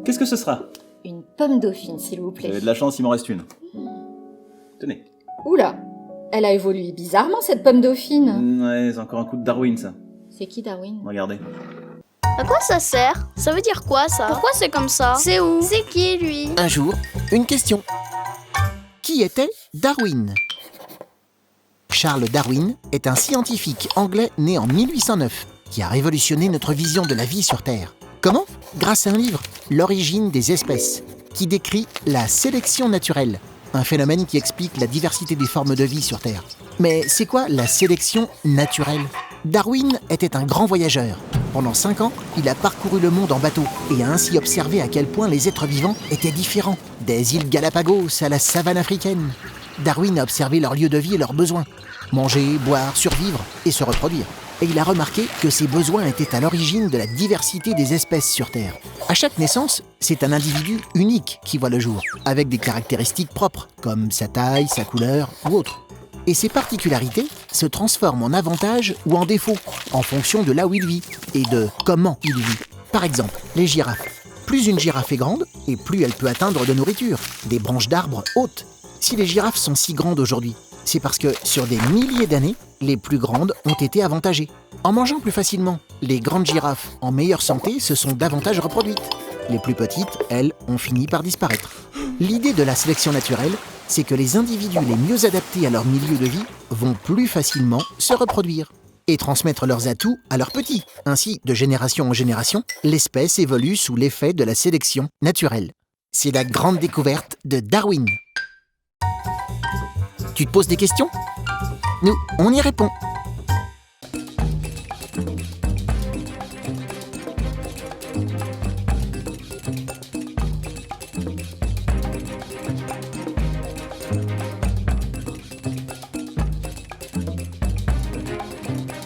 Qu'est-ce que ce sera? Une pomme dauphine, s'il vous Vous plaît. avez de la chance, il m'en reste une. Tenez. Oula, elle a évolué bizarrement, cette pomme dauphine. Ouais, c'est encore un coup de Darwin, ça. C'est qui, Darwin? Regardez. À quoi ça sert? Ça veut dire quoi, ça? Pourquoi c'est comme ça? C'est où? C'est qui, lui? Un jour, une question. Qui était Darwin? Charles Darwin est un scientifique anglais né en 1809 qui a révolutionné notre vision de la vie sur Terre. Comment? Grâce à un livre, L'origine des espèces, qui décrit la sélection naturelle, un phénomène qui explique la diversité des formes de vie sur Terre. Mais c'est quoi la sélection naturelle? Darwin était un grand voyageur. Pendant 5 ans, il a parcouru le monde en bateau et a ainsi observé à quel point les êtres vivants étaient différents, des îles Galapagos à la savane africaine. Darwin a observé leurs lieux de vie et leurs besoins. Manger, boire, survivre et se reproduire. Et il a remarqué que ces besoins étaient à l'origine de la diversité des espèces sur Terre. À chaque naissance, c'est un individu unique qui voit le jour, avec des caractéristiques propres, comme sa taille, sa couleur ou autre. Et ces particularités se transforment en avantages ou en défauts, en fonction de là où il vit et de comment il vit. Par exemple, les girafes. Plus une girafe est grande, et plus elle peut atteindre de nourriture, des branches d'arbres hautes. Si les girafes sont si grandes aujourd'hui, c'est parce que, sur des milliers d'années, les plus grandes ont été avantagées. En mangeant plus facilement, les grandes girafes en meilleure santé se sont davantage reproduites. Les plus petites, elles, ont fini par disparaître. L'idée de la sélection naturelle, c'est que les individus les mieux adaptés à leur milieu de vie vont plus facilement se reproduire et transmettre leurs atouts à leurs petits. Ainsi, de génération en génération, l'espèce évolue sous l'effet de la sélection naturelle. C'est la grande découverte de Darwin. Tu te poses des questions? Nous, on y répond.